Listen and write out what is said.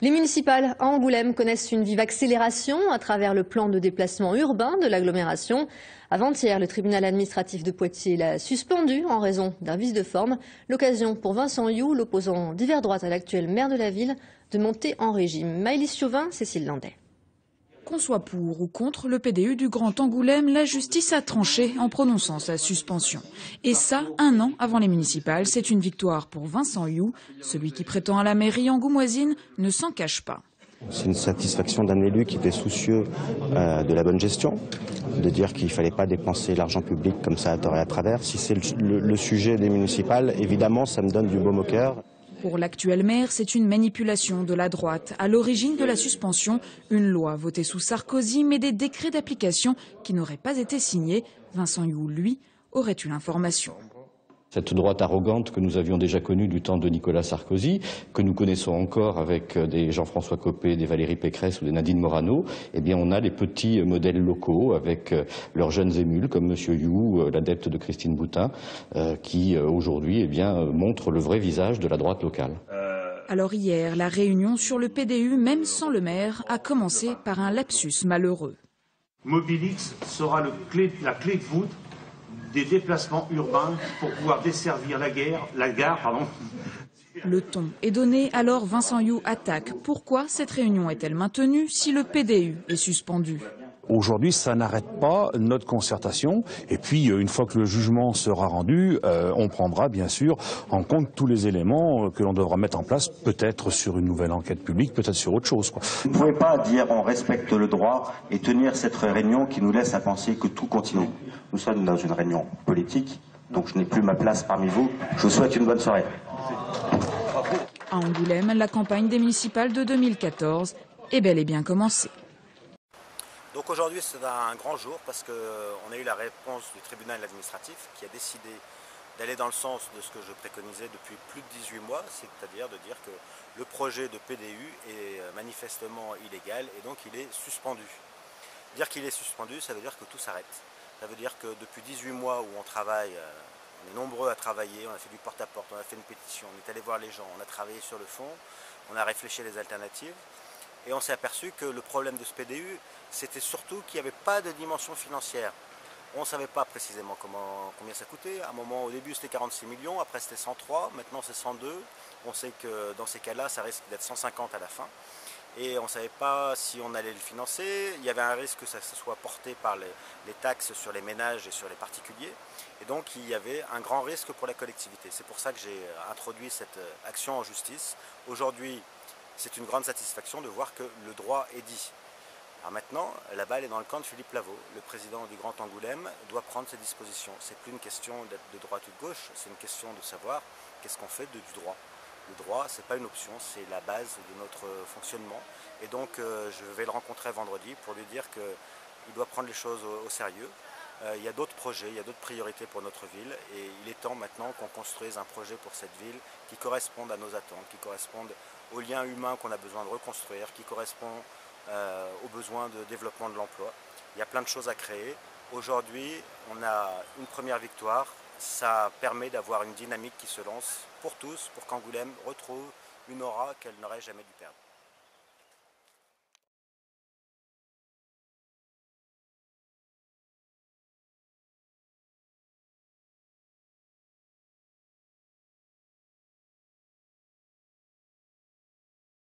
Les municipales à Angoulême connaissent une vive accélération à travers le plan de déplacement urbain de l'agglomération. Avant-hier, le tribunal administratif de Poitiers l'a suspendu en raison d'un vice de forme. L'occasion pour Vincent You, l'opposant d'hiver droite à l'actuel maire de la ville, de monter en régime. Maëlys Chauvin, Cécile Landais. Qu'on soit pour ou contre le PDU du Grand Angoulême, la justice a tranché en prononçant sa suspension. Et ça, 1 an avant les municipales, c'est une victoire pour Vincent You. Celui qui prétend à la mairie angoumoisine ne s'en cache pas. C'est une satisfaction d'un élu qui était soucieux de la bonne gestion, de dire qu'il ne fallait pas dépenser l'argent public comme ça à tort et à travers. Si c'est le sujet des municipales, évidemment, ça me donne du baume au cœur. Pour l'actuel maire, c'est une manipulation de la droite. À l'origine de la suspension, une loi votée sous Sarkozy, mais des décrets d'application qui n'auraient pas été signés. Vincent You, lui, aurait eu l'information. Cette droite arrogante que nous avions déjà connue du temps de Nicolas Sarkozy, que nous connaissons encore avec des Jean-François Copé, des Valérie Pécresse ou des Nadine Morano, eh bien on a les petits modèles locaux avec leurs jeunes émules comme M. You, l'adepte de Christine Boutin, qui aujourd'hui eh bien, montrent le vrai visage de la droite locale. Alors hier, la réunion sur le PDU, même sans le maire, a commencé par un lapsus malheureux. Mobilix sera la clé de voûte des déplacements urbains pour pouvoir desservir la gare. Le ton est donné, alors Vincent You attaque. Pourquoi cette réunion est-elle maintenue si le PDU est suspendu ? Aujourd'hui, ça n'arrête pas notre concertation. Et puis, une fois que le jugement sera rendu, on prendra bien sûr en compte tous les éléments que l'on devra mettre en place, peut-être sur une nouvelle enquête publique, peut-être sur autre chose. Vous ne pouvez pas dire on respecte le droit et tenir cette réunion qui nous laisse à penser que tout continue. Nous sommes dans une réunion politique, donc je n'ai plus ma place parmi vous. Je vous souhaite une bonne soirée. À Angoulême, la campagne des municipales de 2014 est bel et bien commencée. Donc aujourd'hui c'est un grand jour parce qu'on a eu la réponse du tribunal administratif qui a décidé d'aller dans le sens de ce que je préconisais depuis plus de 18 mois, c'est-à-dire de dire que le projet de PDU est manifestement illégal et donc il est suspendu. Dire qu'il est suspendu, ça veut dire que tout s'arrête. Ça veut dire que depuis 18 mois où on travaille, on est nombreux à travailler, on a fait du porte-à-porte, on a fait une pétition, on est allé voir les gens, on a travaillé sur le fond, on a réfléchi à les alternatives. Et on s'est aperçu que le problème de ce PDU, c'était surtout qu'il n'y avait pas de dimension financière. On ne savait pas précisément combien ça coûtait. À un moment, au début, c'était 46 millions, après c'était 103, maintenant c'est 102. On sait que dans ces cas-là, ça risque d'être 150 à la fin. Et on ne savait pas si on allait le financer. Il y avait un risque que ça soit porté par les taxes sur les ménages et sur les particuliers. Et donc, il y avait un grand risque pour la collectivité. C'est pour ça que j'ai introduit cette action en justice. Aujourd'hui, c'est une grande satisfaction de voir que le droit est dit. Alors maintenant, la balle est dans le camp de Philippe Lavaux. Le président du Grand Angoulême doit prendre ses dispositions. Ce n'est plus une question d'être de droite ou de gauche, c'est une question de savoir qu'est-ce qu'on fait du droit. Le droit, ce n'est pas une option, c'est la base de notre fonctionnement. Et donc, je vais le rencontrer vendredi pour lui dire qu'il doit prendre les choses au sérieux. Il y a d'autres projets, il y a d'autres priorités pour notre ville et il est temps maintenant qu'on construise un projet pour cette ville qui corresponde à nos attentes, qui corresponde aux liens humains qu'on a besoin de reconstruire, qui correspond aux besoins de développement de l'emploi. Il y a plein de choses à créer. Aujourd'hui, on a une première victoire. Ça permet d'avoir une dynamique qui se lance pour tous, pour qu'Angoulême retrouve une aura qu'elle n'aurait jamais dû perdre.